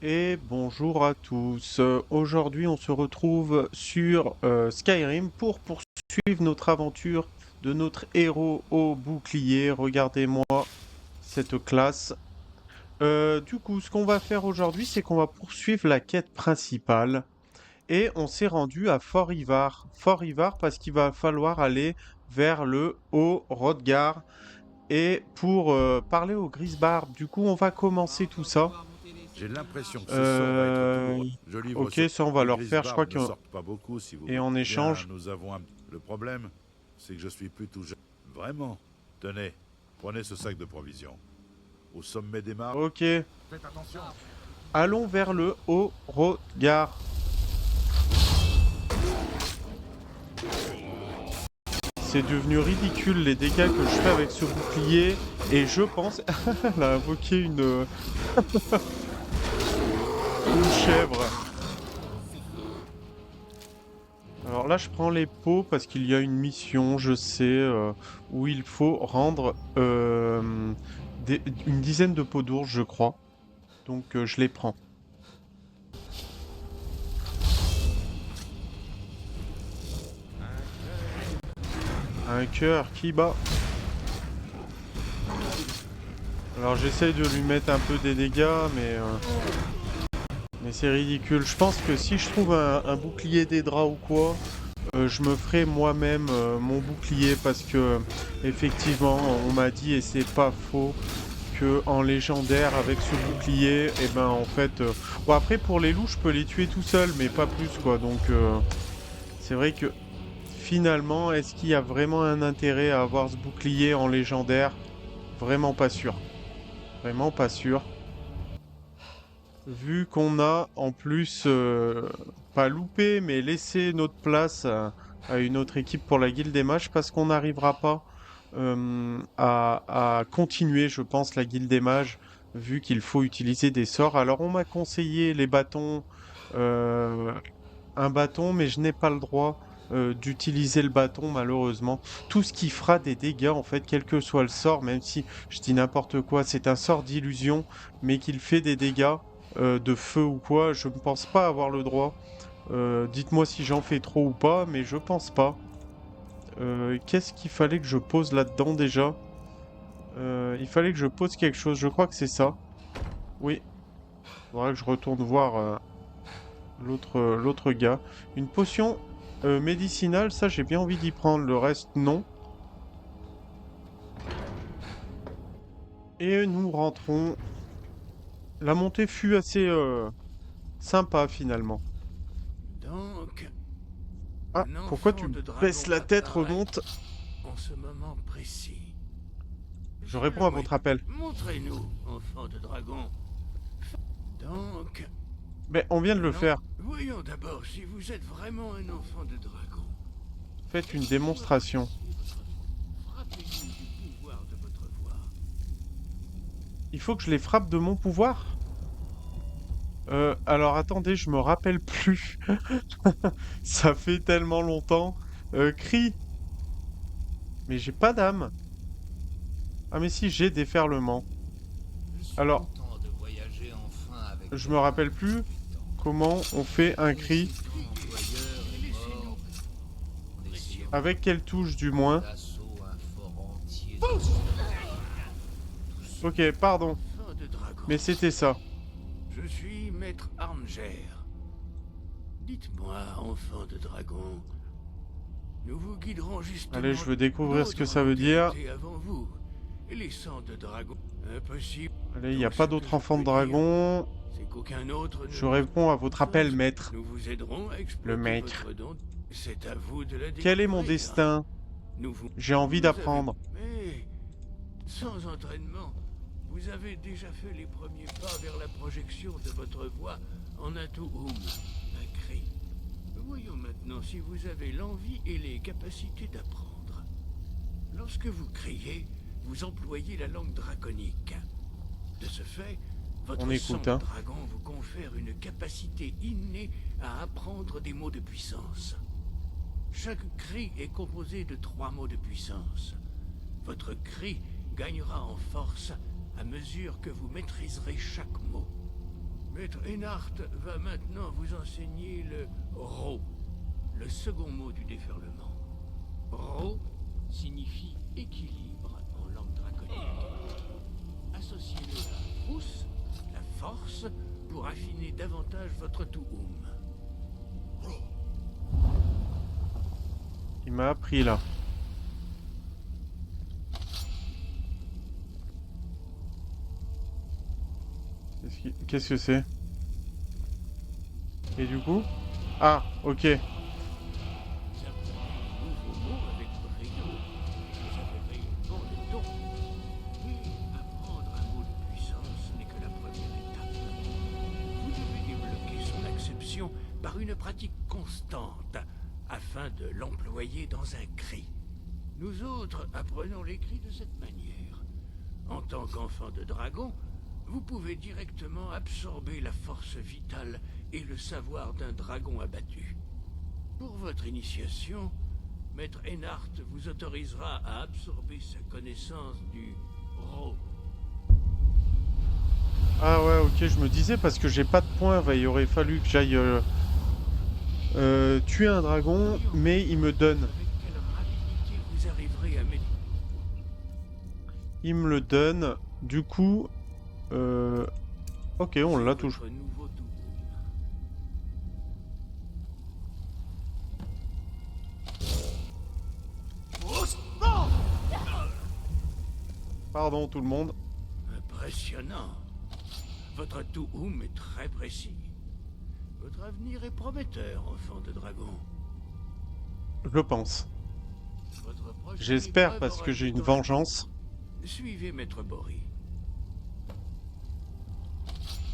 Et bonjour à tous. Aujourd'hui, on se retrouve sur Skyrim pour poursuivre notre aventure de notre héros au bouclier. Regardez-moi cette classe. Du coup, ce qu'on va faire aujourd'hui, c'est qu'on va poursuivre la quête principale. Et on s'est rendu à Fort Ivar. Fort Ivar parce qu'il va falloir aller vers le haut Hrothgar et pour parler au Grisbarbe. Du coup, on va commencer tout ça. J'ai l'impression que ce sort va être Euh, douloureux. Je livre ok, sur ça on va les leur faire. Je crois Grisbarbes ne que sortent pas beaucoup, si vous et voulez. en Bien, échange. nous avons un... Le problème, c'est que je suis plus tout jeune. Vraiment. Tenez, prenez ce sac de provisions. Au sommet des mares... Ok, Faites attention. allons vers le haut Hrothgar. C'est devenu ridicule les dégâts que je fais avec ce bouclier et je pense elle a invoqué une chèvre. Alors là, je prends les pots parce qu'il y a une mission, je sais, où il faut rendre une dizaine de pots d'ours, je crois. Donc je les prends. Un cœur qui bat. Alors j'essaye de lui mettre un peu des dégâts, mais c'est ridicule. Je pense que si je trouve un bouclier des draps ou quoi, je me ferai moi-même mon bouclier parce que effectivement, on m'a dit et c'est pas faux que en légendaire avec ce bouclier, et ben en fait, bon après pour les loups, je peux les tuer tout seul, mais pas plus quoi. Donc c'est vrai que finalement, est-ce qu'il y a vraiment un intérêt à avoir ce bouclier en légendaire? Vraiment pas sûr. Vraiment pas sûr. Vu qu'on a en plus pas loupé, mais laissé notre place à une autre équipe pour la Guilde des Mages, parce qu'on n'arrivera pas à continuer, je pense, la Guilde des Mages, vu qu'il faut utiliser des sorts. Alors on m'a conseillé les bâtons, euh, un bâton, mais je n'ai pas le droit d'utiliser le bâton, malheureusement. Tout ce qui fera des dégâts, en fait, quel que soit le sort, même si je dis n'importe quoi, c'est un sort d'illusion, mais qu'il fait des dégâts de feu ou quoi, je ne pense pas avoir le droit. Dites-moi si j'en fais trop ou pas, mais je pense pas. Qu'est-ce qu'il fallait que je pose là-dedans déjà? Il fallait que je pose quelque chose, je crois que c'est ça. Oui, faudra que je retourne voir l'autre gars. Une potion médicinale, ça j'ai bien envie d'y prendre, le reste non. Et nous rentrons. La montée fut assez sympa finalement. Donc, Ah, un pourquoi enfant tu de dragon baisses la tête, apparaît remonte? en ce moment précis. Je J'ai le réponds à votre moyen. appel. Montrez-nous, enfant de dragon. Donc, Mais on vient de le non. faire. Voyons d'abord si vous êtes vraiment un enfant de dragon. Faites une Laissez-moi démonstration. apprécier votre vie. Frappez-nous du pouvoir de votre voix. Il faut que je les frappe de mon pouvoir? Alors attendez, je me rappelle plus. Ça fait tellement longtemps. Cri! Mais j'ai pas d'âme. Ah mais si, j'ai déferlement. Je suis Alors, content de voyager enfin avec je me quelqu'un rappelle de plus compétent. comment on fait un Mais cri. si ton employeur est mort, on est sûr Avec quelle touche du moins? d'assaut un fort entier. Ok, pardon. Enfant de dragon. Mais c'était ça. Je suis maître Armger. Dites-moi, enfant de dragon, nous vous guiderons Allez, justement. je veux découvrir ce que D'autres ça ont veut déjà dire. été avant vous. Et les sangs de dragon. Impossible. Allez, il n'y a Tout pas ce que d'autre je enfant de peux dire, dragon. c'est qu'aucun autre ne Je vous réponds à votre appel, chose. maître. Nous vous aiderons à Le exploiter maître. votre don. C'est à vous de la Quel est mon découvrir. destin? Nous vous... J'ai envie Vous avez... d'apprendre. Mais, sans entraînement, vous avez déjà fait les premiers pas vers la projection de votre voix en Atu-Hum, un cri. Voyons maintenant si vous avez l'envie et les capacités d'apprendre. Lorsque vous criez, vous employez la langue draconique. De ce fait, On votre sang écoute, de hein. dragon vous confère une capacité innée à apprendre des mots de puissance. Chaque cri est composé de 3 mots de puissance. Votre cri gagnera en force à mesure que vous maîtriserez chaque mot. Maître Einhart va maintenant vous enseigner le Ro, le second mot du déferlement. Ro signifie équilibre en langue draconique. Associez-le à Rus, la force, pour affiner davantage votre Tuum. Il m'a appris là. Qu'est-ce que c'est? Et du coup? Ah, ok. Vous apprenez de nouveaux mots avec brio. Vous avez réellement le don. Mais apprendre un mot de puissance n'est que la première étape. Vous devez débloquer son acception par une pratique constante afin de l'employer dans un cri. Nous autres apprenons les cris de cette manière. En tant qu'enfant de dragon, vous pouvez directement absorber la force vitale et le savoir d'un dragon abattu. Pour votre initiation, Maître Einhart vous autorisera à absorber sa connaissance du Ro. Ah ouais, ok, je me disais parce que j'ai pas de points, il aurait fallu que j'aille tuer un dragon, mais il me donne. Avec quelle rapidité vous arriverez à maîtriser. Il me le donne. Du coup, ok, on l'a toujours. Votre nouveau Tuum. Pardon tout le monde. Impressionnant. Votre Tuum est très précis. Votre avenir est prometteur, enfant de dragon. Je pense. Votre prochaine J'espère épreuve parce aura que j'ai lieu une dans vengeance. Suivez Maître Bori.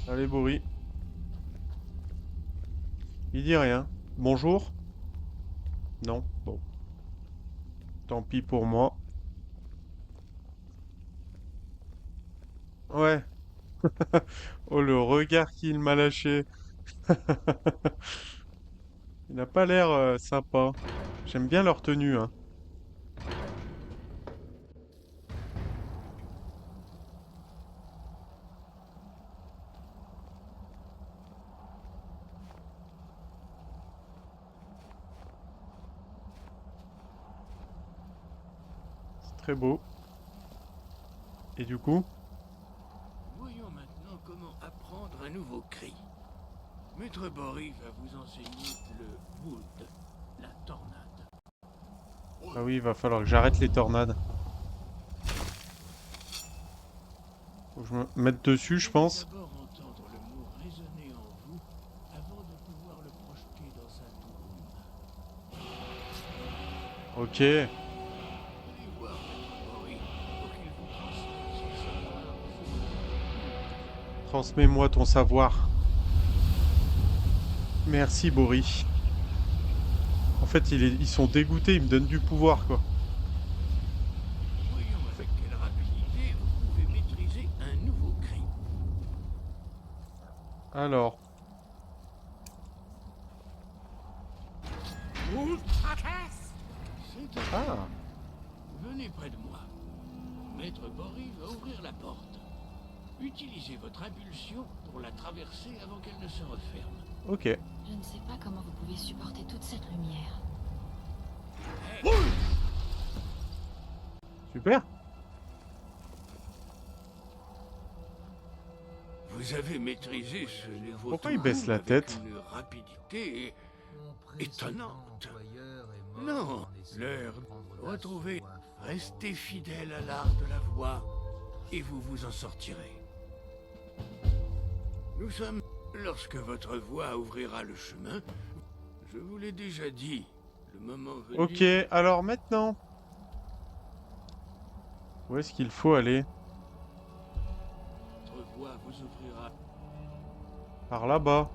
Allez, Boris. Il dit rien. Bonjour? Non? Bon. Tant pis pour moi. Ouais. Oh, le regard qu'il m'a lâché. Il n'a pas l'air sympa. J'aime bien leur tenue, hein. C'est très beau. Et du coup? Voyons maintenant comment apprendre un nouveau cri. Maître Bori va vous enseigner le Wood, la tornade. Ah oui, il va falloir que j'arrête les tornades. Faut que je me mette dessus, je pense. D'abord entendre le mot résonner en vous avant de pouvoir le projeter dans un Tuum. Ok. Allez voir Maître Bori pour qu'il vous transmette son savoir. Transmets-moi ton savoir. Merci, Boris. En fait, ils sont dégoûtés, ils me donnent du pouvoir, quoi. Voyons avec quelle rapidité vous pouvez maîtriser un nouveau cri. Alors. C'est un... Ah. Venez près de moi. Maître Bori va ouvrir la porte. Utilisez votre impulsion pour la traverser avant qu'elle ne se referme. Ok. Je ne sais pas comment vous pouvez supporter toute cette lumière. Super. Vous avez maîtrisé ce nouveau Pourquoi il Tuum baisse la avec tête? une rapidité Mon précédent étonnante. employeur est mort Non, en essayant l'heure. de prendre d'assaut Retrouvez. un fort. Restez fidèle à l'art de la voix et vous vous en sortirez. Nous sommes... Lorsque votre voix ouvrira le chemin, je vous l'ai déjà dit, le moment venu... Ok, alors maintenant. Où est-ce qu'il faut aller? Votre voix vous ouvrira... Par là-bas.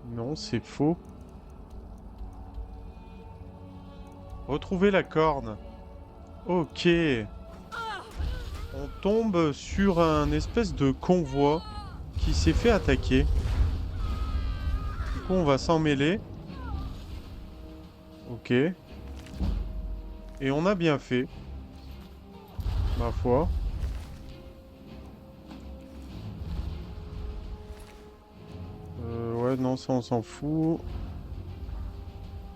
Non, c'est faux. Retrouver la corne. Ok. On tombe sur un espèce de convoi qui s'est fait attaquer. Du coup, on va s'en mêler. Ok. Et on a bien fait. Ma foi. Ouais, non, ça on s'en fout.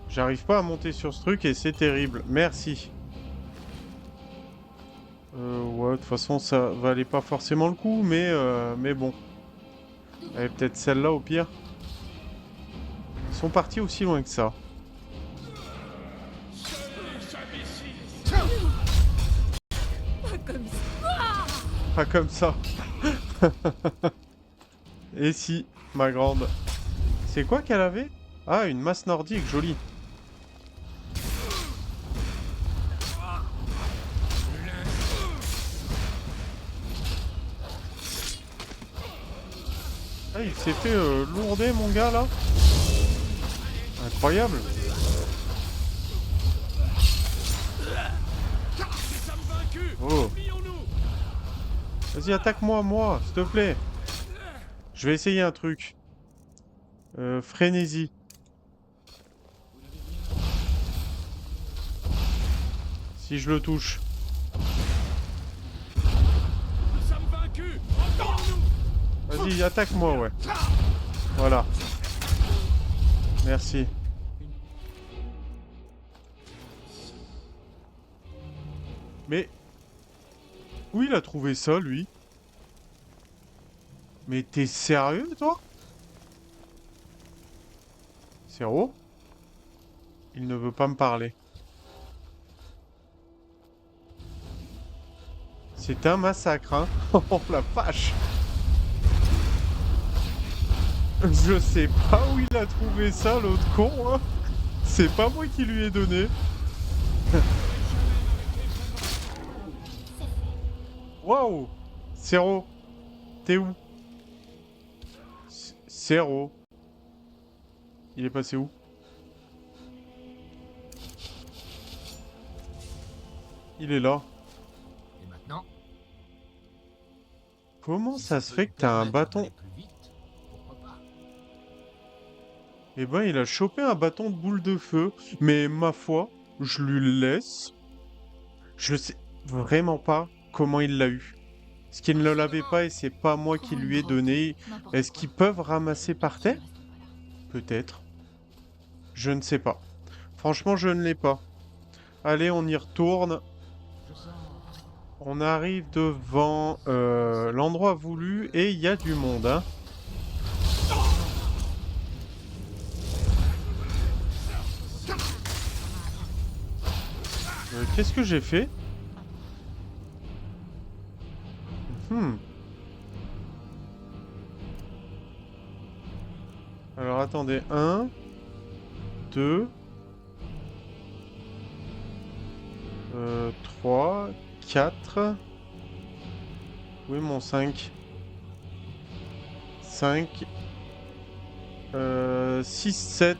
J'arrive pas à monter sur ce truc et c'est terrible. Merci. Ouais, de toute façon, ça valait pas forcément le coup, mais bon. Allez, peut-être celle-là au pire. Ils sont partis aussi loin que ça. Pas comme ça. Pas comme ça. Et si, ma grande. C'est quoi qu'elle avait? Ah, une masse nordique, jolie. Ah, il s'est fait lourder, mon gars, là. Incroyable. Oh. Vas-y, attaque-moi, moi, s'il te plaît. Je vais essayer un truc. Frénésie. Si je le touche. Vas-y, attaque-moi, ouais. Voilà. Merci. Mais... où il a trouvé ça, lui? Mais t'es sérieux, toi? Zéro? Il ne veut pas me parler. C'est un massacre, hein? Oh la vache! Je sais pas où il a trouvé ça, l'autre con, hein? C'est pas moi qui lui ai donné. Waouh! Zéro! T'es où? Zéro. Il est passé où? Il est là. Et maintenant, Comment si ça ça se peut fait nous que t'as un permettre bâton? d'aller plus vite, pourquoi pas? Eh ben, il a chopé un bâton de boule de feu. Mais ma foi, je lui le laisse. Je sais vraiment pas comment il l'a eu. Est-ce qu'il ne l'avait pas et c'est pas moi qui Trouve une lui ai grotte, donné? n'importe Est-ce quoi. qu'ils peuvent ramasser par Je terre? reste pas là. Peut-être. Je ne sais pas. Franchement, je ne l'ai pas. Allez, on y retourne. Je sens On arrive devant l'endroit voulu et il y a du monde, hein. Qu'est-ce que j'ai fait? Hmm. Alors attendez, 1, 2, 3, 4. Où est mon 5? 5, 6, 7.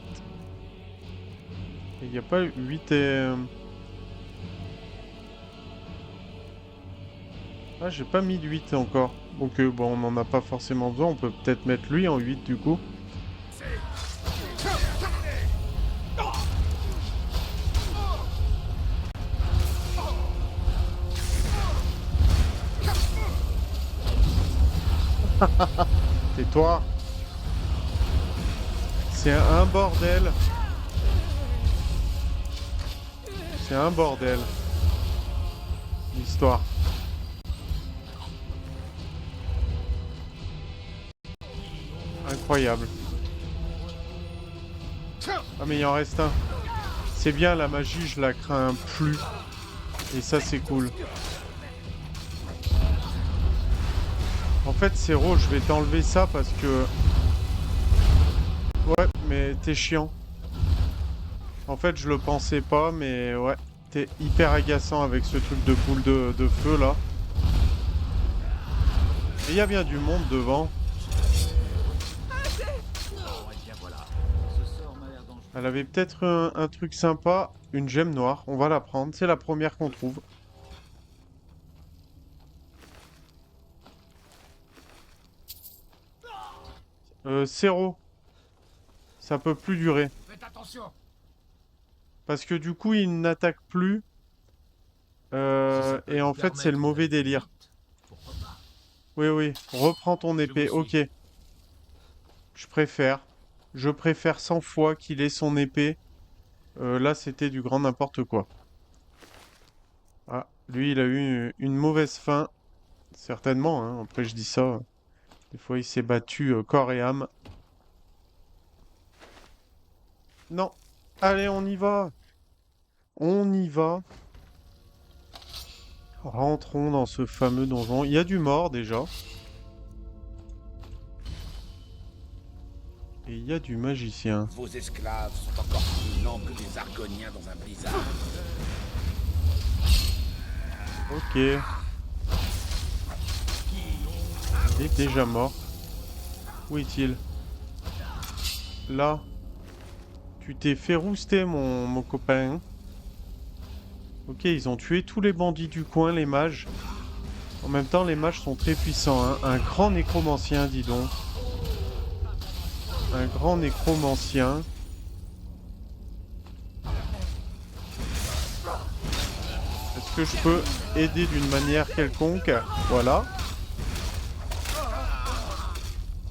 Il n'y a pas 8 et... Ah, j'ai pas mis de 8 encore. Donc bon, on n'en a pas forcément besoin. On peut peut-être mettre lui en 8 du coup. Tais-toi. C'est un bordel. C'est un bordel. L'histoire. Incroyable. Ah mais il en reste un. C'est bien, la magie, je la crains plus. Et ça, c'est cool. En fait, Zéro, je vais t'enlever ça parce que... Ouais, mais t'es chiant. En fait, je le pensais pas, mais ouais. T'es hyper agaçant avec ce truc de boule de feu, là. Et il y a bien du monde devant. Elle avait peut-être un truc sympa. Une gemme noire. On va la prendre. C'est la première qu'on trouve. Zéro. Ça peut plus durer. faites attention. Parce que du coup, il n'attaque plus. Si ça peut Et nous en fait, c'est le permettre mauvais d'aller plus délire. vite, pourquoi pas? Oui, oui. Reprends ton Je épée. vous Ok. suis. Je préfère. Je préfère 100 fois qu'il ait son épée. Là, c'était du grand n'importe quoi. Ah, lui, il a eu une mauvaise fin. Certainement, hein. Après, je dis ça. Des fois, il s'est battu corps et âme. Non. Allez, on y va. On y va. Rentrons dans ce fameux donjon. Il y a du mort déjà. Et il y a du magicien. Vos esclaves sont encore plus lents que des argoniens dans un blizzard. Ok. Il est déjà mort. Où est-il? Là. Tu t'es fait rouster, mon copain. Ok, ils ont tué tous les bandits du coin, les mages. En même temps, les mages sont très puissants, hein. Un grand nécromancien, dis donc. Un grand nécromancien. Est-ce que je peux aider d'une manière quelconque? Voilà.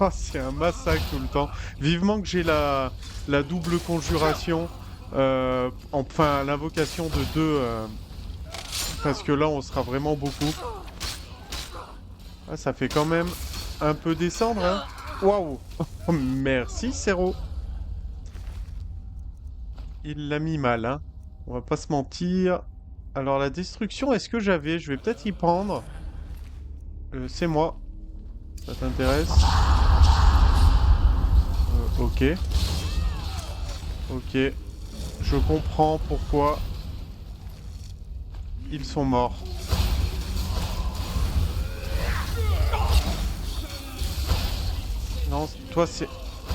Ah, c'est un massacre tout le temps. Vivement que j'ai la double conjuration. Enfin, l'invocation de deux. Parce que là, on sera vraiment beaucoup. Ah, ça fait quand même un peu descendre, hein. Waouh. Merci, Zéro. Il l'a mis mal, hein. On va pas se mentir. Alors, la destruction, est-ce que j'avais? Je vais peut-être y prendre. C'est moi. Ça t'intéresse? Ok. Ok. Je comprends pourquoi ils sont morts. Non, toi c'est...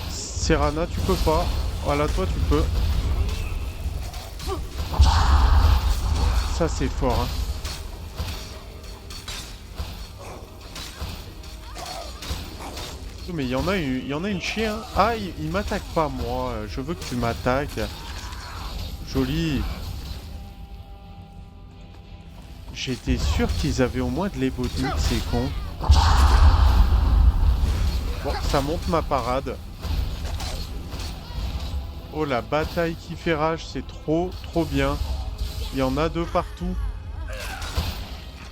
Serana, tu peux pas. Voilà, toi tu peux. Ça c'est fort, hein. Mais il y en a une chien. Ah, il m'attaque pas, moi. Je veux que tu m'attaques. Joli. J'étais sûr qu'ils avaient au moins de l'ébodite, ces cons. Bon, ça monte ma parade. Oh, la bataille qui fait rage, c'est trop, trop bien. Il y en a deux partout.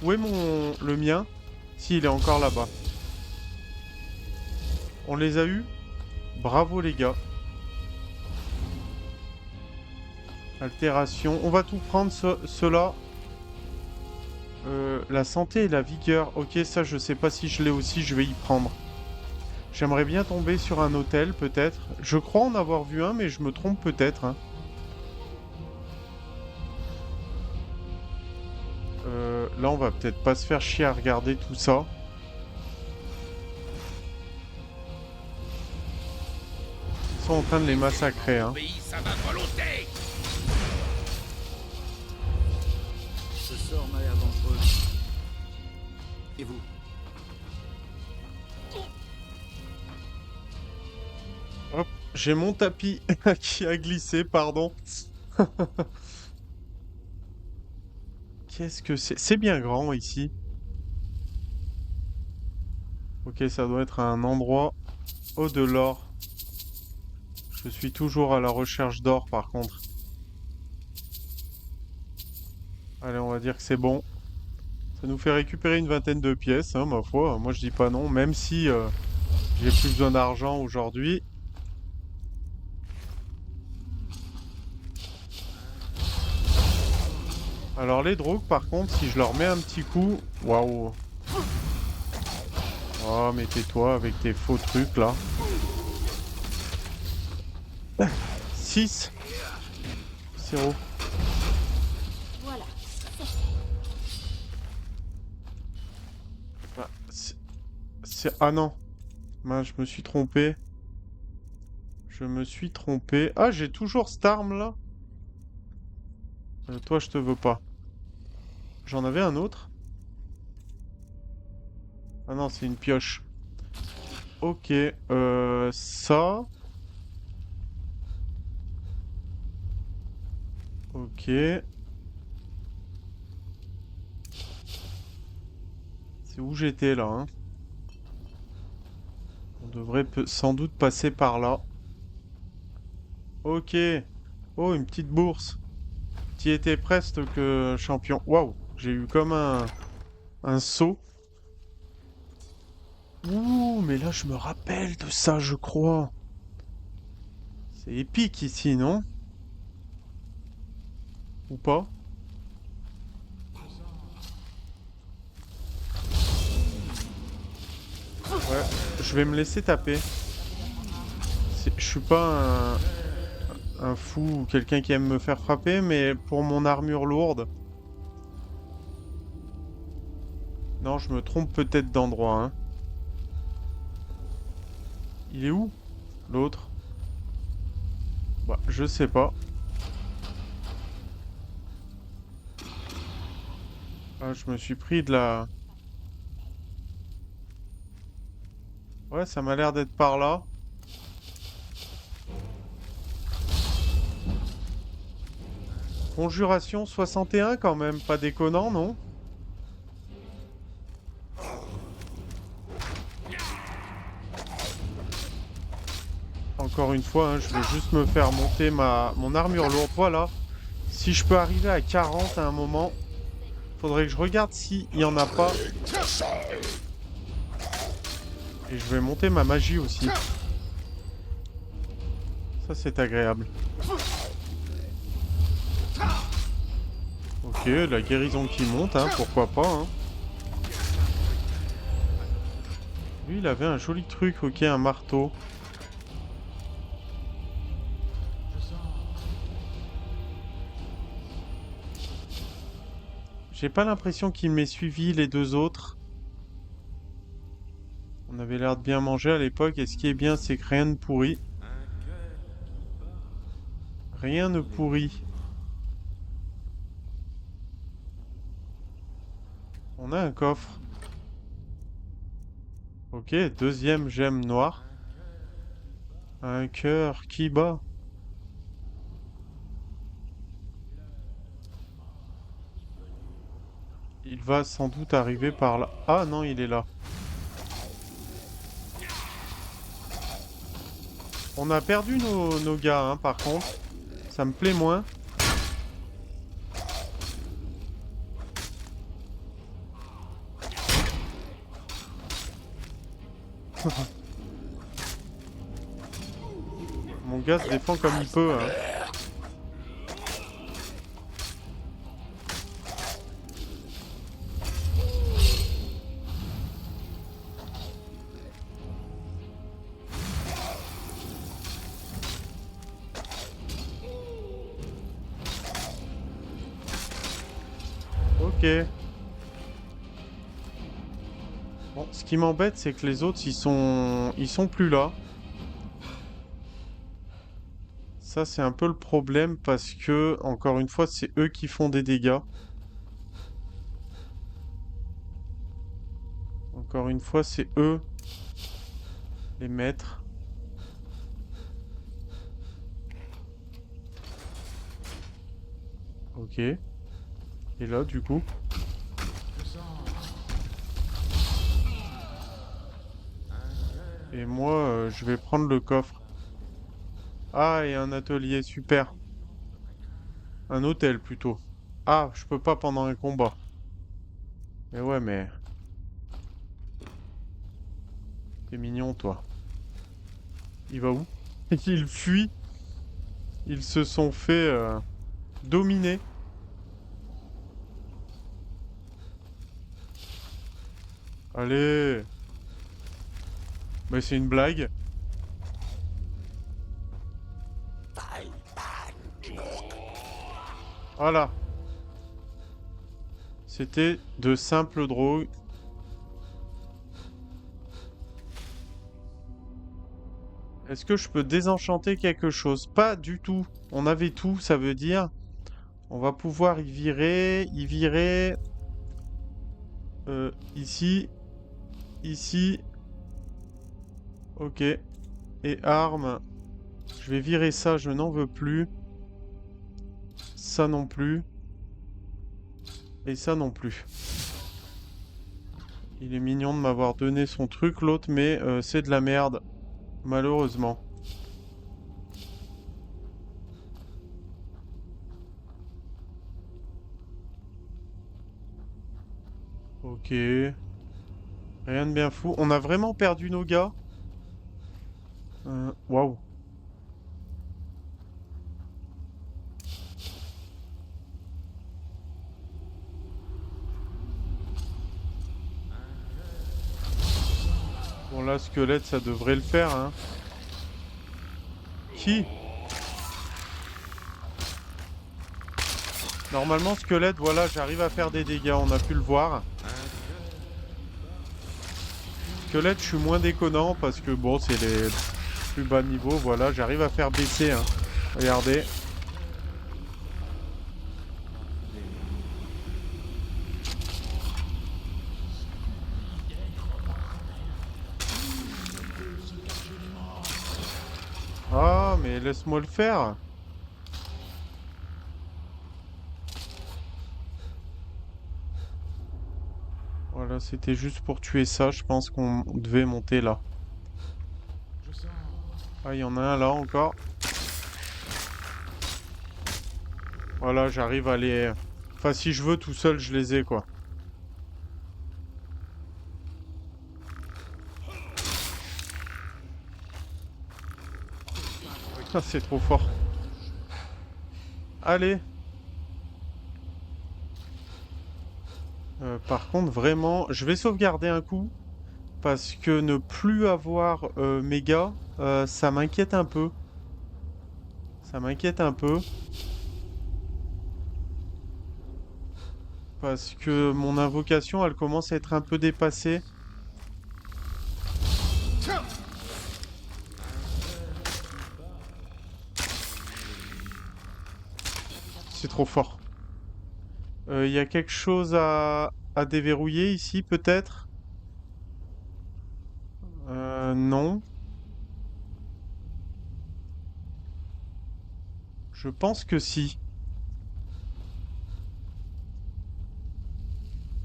Où est le mien? Si, il est encore là-bas. On les a eus? Bravo, les gars. Altération. On va tout prendre, cela. La santé et la vigueur. Ok, ça, je sais pas si je l'ai aussi, je vais y prendre. J'aimerais bien tomber sur un hôtel, peut-être. Je crois en avoir vu un, mais je me trompe peut-être, hein. Là, on va peut-être pas se faire chier à regarder tout ça. Ils sont en train de les massacrer, hein. Obéissent à ma volonté. Ce sort m'a l'air dangereux. Et vous? Hop, j'ai mon tapis qui a glissé, pardon. Qu'est-ce que c'est? C'est bien grand ici. Ok, ça doit être un endroit haut de l'or. Je suis toujours à la recherche d'or par contre. Allez, on va dire que c'est bon. Ça nous fait récupérer une vingtaine de pièces, hein, ma foi. Moi, je dis pas non, même si j'ai plus besoin d'argent aujourd'hui. Alors les drogues, par contre, si je leur mets un petit coup... Waouh. Oh, mais tais-toi avec tes faux trucs, là. 6. 0. Voilà. Ah, ah non. Mince, je me suis trompé. Je me suis trompé. Ah, j'ai toujours cette arme-là. Toi, je te veux pas. J'en avais un autre. Ah non, c'est une pioche. Ok, ça. Ok. C'est où j'étais là, hein. On devrait sans doute passer par là. Ok. Oh, une petite bourse. T'y étais presque que champion. Waouh, j'ai eu comme un saut. Ouh, mais là je me rappelle de ça, je crois. C'est épique ici, non? Ou pas? Ouais, je vais me laisser taper. Je suis pas un fou ou quelqu'un qui aime me faire frapper, mais pour mon armure lourde... Non, je me trompe peut-être d'endroit, hein. Il est où, l'autre? Bah, je sais pas. Ah, je me suis pris de la... Ouais, ça m'a l'air d'être par là. Conjuration 61 quand même, pas déconnant, non? Encore une fois, hein, je veux juste me faire monter mon armure lourde. Voilà. Si je peux arriver à 40 à un moment, faudrait que je regarde s'il y en a pas. Et je vais monter ma magie aussi. Ça, c'est agréable. Ok, la guérison qui monte, hein, pourquoi pas, hein. Lui, il avait un joli truc, ok, un marteau. J'ai pas l'impression qu'il m'ait suivi, les deux autres. On avait l'air de bien manger à l'époque, et ce qui est bien, c'est que rien ne pourrit. Rien ne pourrit. On a un coffre. Ok, deuxième gemme noire. Un cœur qui bat. Il va sans doute arriver par là. Ah non, il est là. On a perdu nos gars, hein, par contre. Ça me plaît moins. Mon gars se défend comme il peut, hein. Ok. Bon, ce qui m'embête, c'est que les autres, ils sont plus là. Ça, c'est un peu le problème parce que, encore une fois, c'est eux qui font des dégâts. Encore une fois, c'est eux les maîtres. Ok. Et là, du coup... Et moi, je vais prendre le coffre. Ah, et un atelier, super. Un hôtel, plutôt. Ah, je peux pas pendant un combat. Mais ouais, mais... T'es mignon, toi. Il va où? Il fuit. Ils se sont fait dominer. Allez. Mais c'est une blague. Voilà. C'était de simples drogues. Est-ce que je peux désenchanter quelque chose? Pas du tout. On avait tout, ça veut dire... On va pouvoir y virer, ici, ici. Ok. Et armes. Je vais virer ça, je n'en veux plus. Ça non plus. Et ça non plus. Il est mignon de m'avoir donné son truc, l'autre, mais c'est de la merde. Malheureusement. Ok. Rien de bien fou. On a vraiment perdu nos gars. Waouh. Bon là, squelette, ça devrait le faire, hein. Qui? Normalement, squelette, voilà, j'arrive à faire des dégâts, on a pu le voir. Squelette, je suis moins déconnant parce que bon, c'est les plus bas niveaux, voilà, j'arrive à faire baisser, hein. Regardez. Ah, mais laisse-moi le faire. Voilà, c'était juste pour tuer ça, je pense qu'on devait monter là. Ah, il y en a un là encore. Voilà, j'arrive à les... Enfin, si je veux tout seul, je les ai, quoi. Ah, c'est trop fort. Allez. Par contre, vraiment, je vais sauvegarder un coup. Parce que ne plus avoir méga, ça m'inquiète un peu. Ça m'inquiète un peu. Parce que mon invocation, elle commence à être un peu dépassée. C'est trop fort. Il y a quelque chose à déverrouiller ici, peut-être? Non. Je pense que si.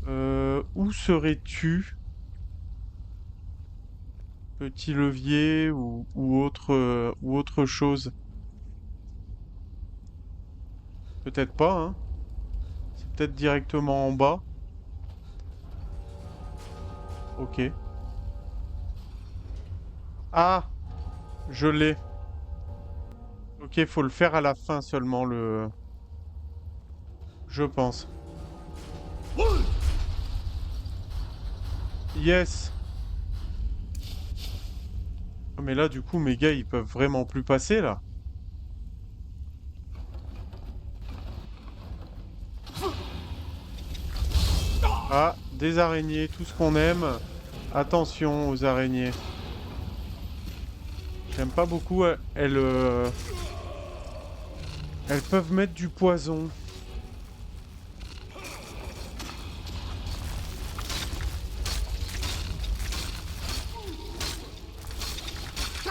Où serais-tu? Petit levier ou autre chose? Peut-être pas, hein. C'est peut-être directement en bas. Ok. Ah! Je l'ai. Ok, faut le faire à la fin seulement, le... Je pense. Yes! Oh, mais là, du coup, mes gars, ils peuvent vraiment plus passer, là. Ah, des araignées, tout ce qu'on aime. Attention aux araignées. J'aime pas beaucoup. Elles peuvent mettre du poison.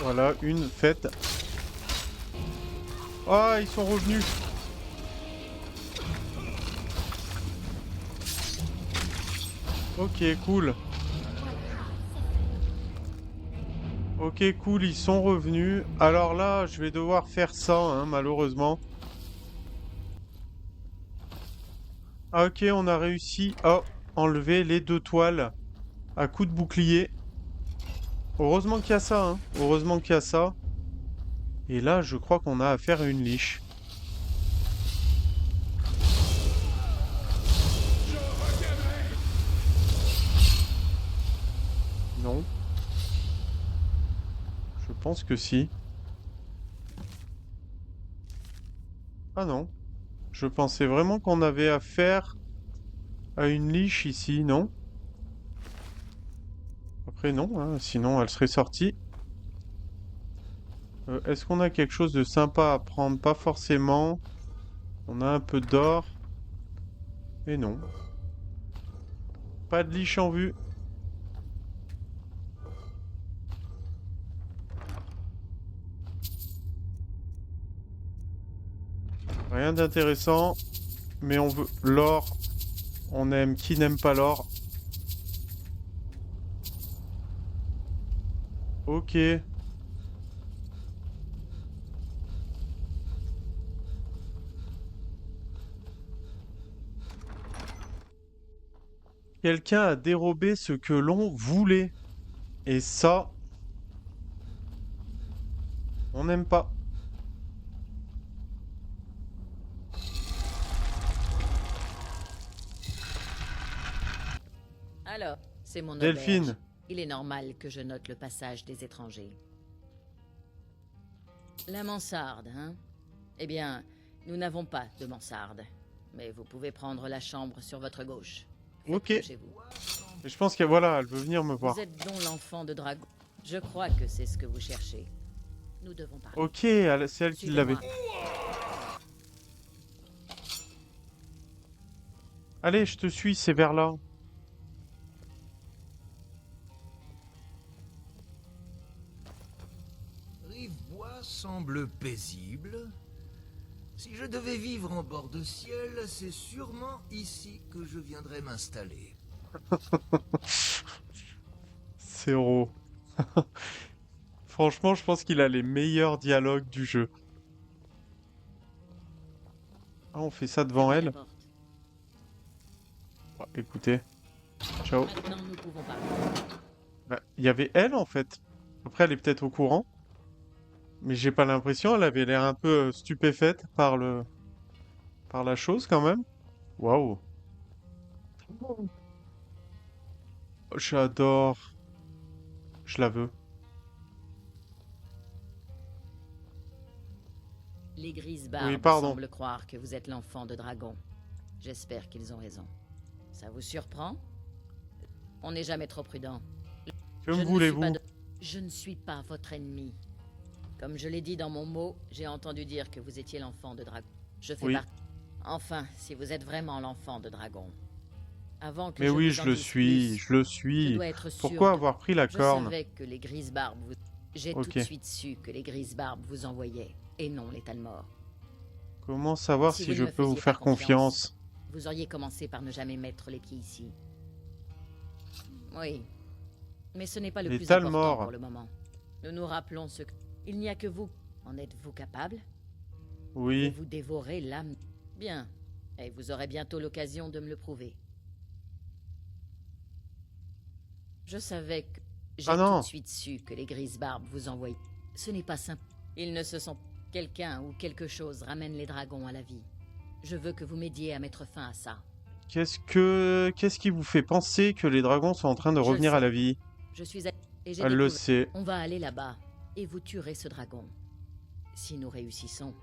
Voilà, une faite. Ah, ils sont revenus. Ok, cool. Ok, cool, ils sont revenus. Alors là, je vais devoir faire ça, hein, malheureusement. Ah, ok, on a réussi à enlever les deux toiles à coups de bouclier. Heureusement qu'il y a ça, hein. Heureusement qu'il y a ça. Et là, je crois qu'on a affaire à une liche. Non. Je pense que si. Ah non. Je pensais vraiment qu'on avait affaire à une liche ici, non? Après, non, hein, sinon elle serait sortie. Est-ce qu'on a quelque chose de sympa à prendre? Pas forcément. On a un peu d'or. Et non. Pas de liche en vue. Rien d'intéressant. Mais on veut l'or. On aime. Qui n'aime pas l'or? Ok. Quelqu'un a dérobé ce que l'on voulait. Et ça, on n'aime pas. Alors, c'est mon Delphine. auberge. Il est normal que je note le passage des étrangers. La mansarde, hein? Eh bien, nous n'avons pas de mansarde. Mais vous pouvez prendre la chambre sur votre gauche. Faites Ok. comme chez vous. Et je pense qu'elle voilà, elle veut venir me voir. Vous êtes donc l'enfant de dragon. Je crois que c'est ce que vous cherchez. Nous devons parler. Ok, c'est elle qui l'avait. Suivez-moi. Allez, je te suis, c'est vers là. Rivebois semble paisible. Si je devais vivre en bord de ciel, c'est sûrement ici que je viendrais m'installer. C'est Ro. Franchement, je pense qu'il a les meilleurs dialogues du jeu. Ah, on fait ça devant Fermez la elle. porte. Bah, écoutez. Ciao. Maintenant, nous pouvons parler. Bah, il y avait elle en fait. Après, elle est peut-être au courant. Mais j'ai pas l'impression, elle avait l'air un peu stupéfaite par la chose quand même. Waouh. J'adore. Je la veux. Les grises barbes pardon. semblent croire que vous êtes l'enfant de dragon. J'espère qu'ils ont raison. Ça vous surprend? On n'est jamais trop prudent. Que Je me ne suis voulez-vous? pas de- Je ne suis pas votre ennemi. Comme je l'ai dit dans mon mot, j'ai entendu dire que vous étiez l'enfant de dragon. Je fais Oui. partie. Enfin, si vous êtes vraiment l'enfant de dragon. Avant que Mais je oui, vous je en le dise suis, plus, je le je suis. dois être sûr Pourquoi de- avoir pris la Je corne? savais que les grises barbes vous... J'ai Ok. tout de suite su que les grises barbes vous envoyaient, et non les Talmor. Comment savoir Si si vous je ne me peux vous faisiez faire pas confiance. confiance? Vous auriez commencé par ne jamais mettre les pieds ici. Oui. Mais ce n'est pas le Les plus Talmor. important pour le moment. Nous nous rappelons ce que... Il n'y a que vous. En êtes-vous capable? Et Oui. vous dévorez l'âme. Bien. Et vous aurez bientôt l'occasion de me le prouver. Je savais que... J'ai Ah tout non. de suite su que les grises barbes vous envoyaient. Ce n'est pas simple. Ils ne se sont... Quelqu'un ou quelque chose ramène les dragons à la vie. Je veux que vous m'aidiez à mettre fin à ça. Qu'est-ce qui vous fait penser que les dragons sont en train de Je le revenir à sais. la vie? Je suis... Et j'ai Elle le découvert... sait. On va aller là-bas, et vous tuerez ce dragon. Si nous réussissons,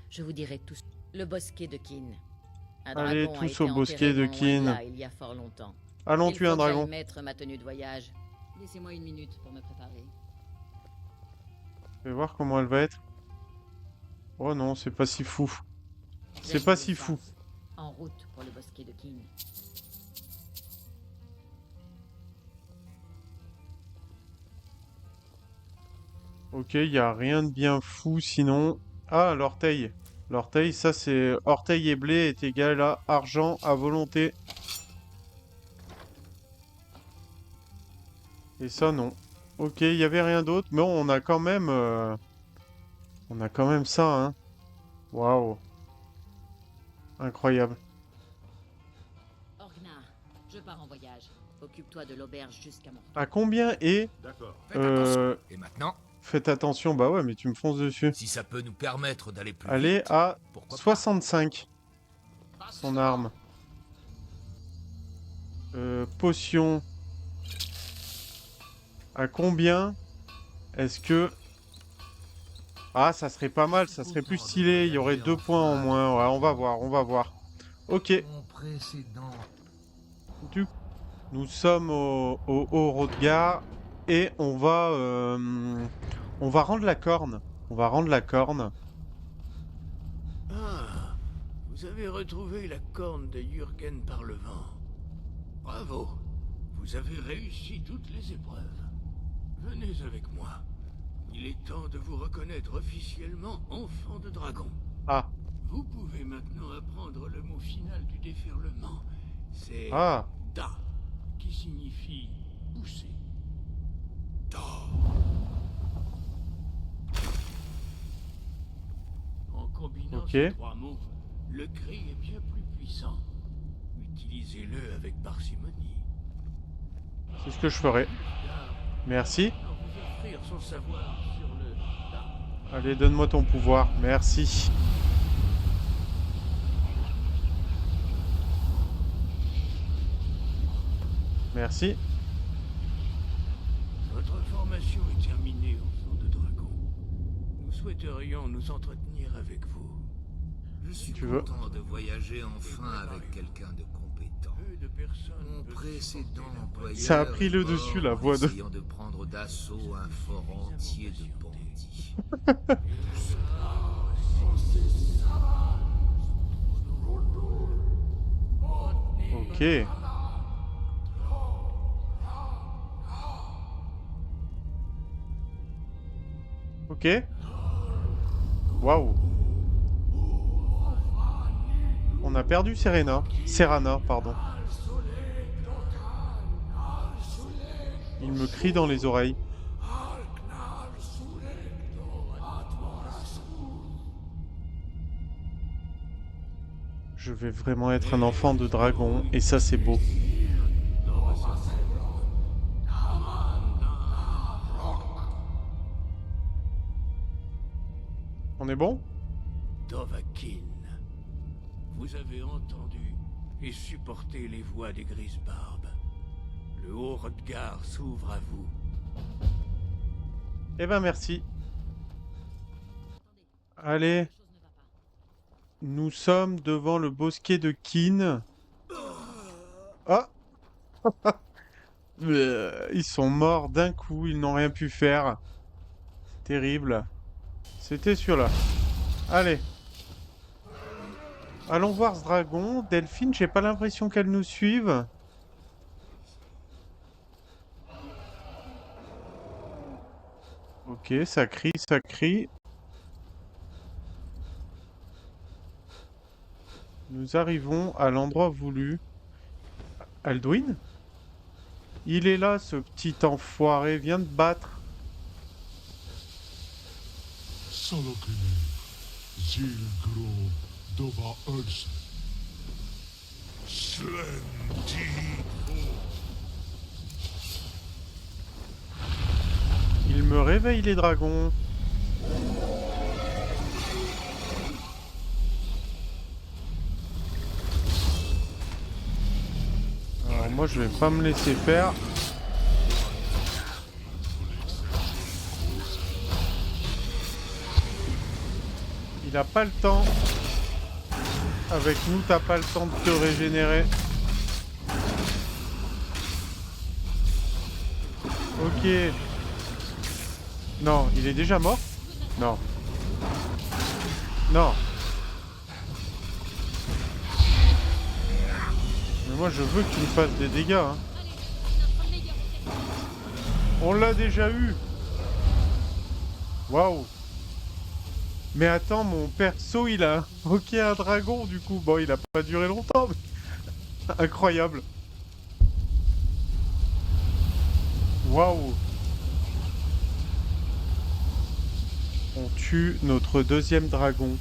je vous dirai tous... Le bosquet de Kin. Un Allez, dragon a tous été au bosquet enterré de non loin Kin. là, il y a fort longtemps. Allons Il tuer faut un que j'aille dragon. mettre ma tenue de voyage. Laissez-moi une minute pour me préparer. Je vais voir comment elle va être. Oh non, c'est pas si fou. C'est J'aime pas les si ça. fou. En route pour le bosquet de Kin. Ok, il y a rien de bien fou sinon. Ah, l'orteil. L'orteil, ça c'est... Orteil et blé est égal à argent à volonté. Et ça, non. Ok, il y avait rien d'autre. Mais on a quand même... On a quand même ça, hein. Waouh. Incroyable. Orgna, je pars en voyage. Occupe-toi de l'auberge jusqu'à mon... À combien est... D'accord. Faites attention. Euh, Et maintenant, faites attention. Bah ouais, mais tu me fonces dessus. si ça peut nous permettre d'aller plus Allez vite, à pourquoi 65. Son arme. Potion. À combien est-ce que... Ah, ça serait pas mal, ça serait plus stylé. Il y aurait 2 points en moins. Ouais, on va voir, on va voir. Ok, pas mon précédent. du coup, nous sommes au Haut-Rodgar et on va rendre la corne. On va rendre la corne. Ah, vous avez retrouvé la corne de Jürgen par le vent. Bravo, vous avez réussi toutes les épreuves. Venez avec moi. Il est temps de vous reconnaître officiellement enfant de dragon. Ah, Vous pouvez maintenant apprendre le mot final du déferlement. C'est ah, Da, qui signifie pousser. Da. En combinant Ok. ces 3 mots, le cri est bien plus puissant. Utilisez-le avec parcimonie. C'est ce que je ferai. Merci. à vous offrir son savoir sur le... Allez, donne-moi ton pouvoir. Merci. Merci. Votre formation est terminée au fond de Dragon. Nous souhaiterions nous entretenir avec vous. Je suis Tu veux content de voyager enfin avec quelqu'un de compétent. Peu de personnes Mon peuvent précédent supporter la employeur Ça a pris est le mort dessus, la en voix de... essayant de prendre d'assaut un fort entier de bandits. Ok. Ok. Waouh. On a perdu Serena. Serana, pardon. Il me crie dans les oreilles. Je vais vraiment être un enfant de dragon, et ça c'est beau. On est bon? Dovahkiin. Vous avez entendu et supporté les voix des Grisbarbes. Le haut Hrothgar s'ouvre à vous. Eh ben merci. Allez. Nous sommes devant le bosquet de Kin. Ah. Ils sont morts d'un coup, ils n'ont rien pu faire. Terrible. C'était celui-là. Allez. Allons voir ce dragon. Delphine, j'ai pas l'impression qu'elle nous suive. Ok, ça crie, ça crie. Nous arrivons à l'endroit voulu. Alduin? Il est là, ce petit enfoiré. Viens de battre. Salokene, Zilgro, Dova Ulse, Slendi. Il me réveille les dragons. Alors moi je vais pas me laisser faire. Il a pas le temps. Avec nous t'as pas le temps de te régénérer. Ok. Non, il est déjà mort? Non. Non. Mais moi je veux que tu me fasses des dégâts. Hein. On l'a déjà eu. Waouh. Mais attends, mon perso il a ok un dragon du coup. Bon, il a pas duré longtemps. Mais... Incroyable. Waouh. On tue notre deuxième dragon.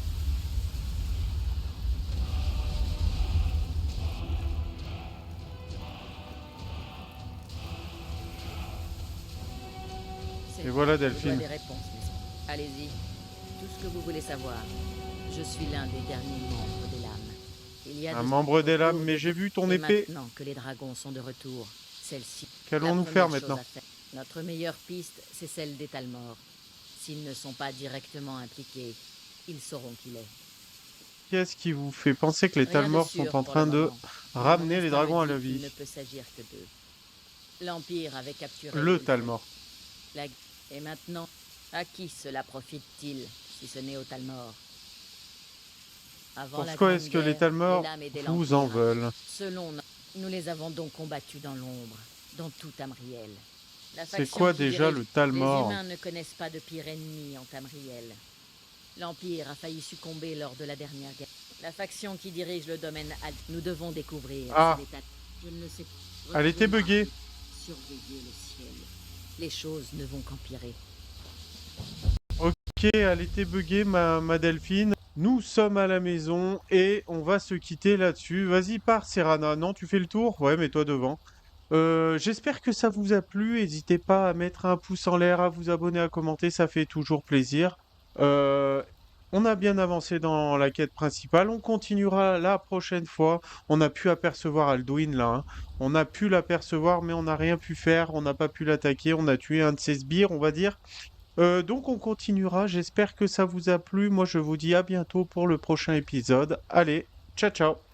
Et voilà Delphine. Des réponses, mais... Allez-y. Tout ce que vous voulez savoir. Je suis l'un des derniers membres des lames. Il y a Un membre des lames, mais j'ai vu ton épée. Maintenant que les dragons sont de retour, celle-ci. Qu'allons-nous faire maintenant? Notre meilleure piste, c'est celle des Talmor. S'ils ne sont pas directement impliqués, ils sauront qui il est. Qu'est-ce qui vous fait penser que les Rien de Talmor sûr sont en pour train le de moment. ramener Mon les instinct dragons à me la dit qu'il vie? ne peut s'agir que d'eux. L'Empire avait capturé Le Ulfric. Talmor. Et maintenant, à qui cela profite-t-il, si ce n'est aux Talmor? Avant la Pourquoi Grande est-ce que les Guerre, Talmor lames aidaient vous en l'Empire. veulent? Selon nous les avons donc combattus dans l'ombre, dans tout Tamriel. La C'est faction quoi qui déjà dirige- le Talmor? Les humains ne connaissent pas de pire ennemi en Tamriel. L'Empire a failli succomber lors de la dernière guerre. La faction qui dirige le domaine Alt, nous devons découvrir. Ah. si les Je ne le sais Elle était buggée. Surveiller le ciel. Les choses ne vont qu'empirer. Ok, elle était buggée ma Delphine. Nous sommes à la maison et on va se quitter là-dessus. Vas-y, pars Serana. Non, tu fais le tour? Ouais, mets-toi devant. J'espère que ça vous a plu. N'hésitez pas à mettre un pouce en l'air, à vous abonner, à commenter, ça fait toujours plaisir. Euh, on a bien avancé dans la quête principale. On continuera la prochaine fois. On a pu apercevoir Alduin là, hein. On a pu l'apercevoir, mais on n'a rien pu faire. On n'a pas pu l'attaquer. On a tué un de ses sbires, on va dire. Donc on continuera. J'espère que ça vous a plu. Moi, je vous dis à bientôt pour le prochain épisode. Allez, ciao ciao.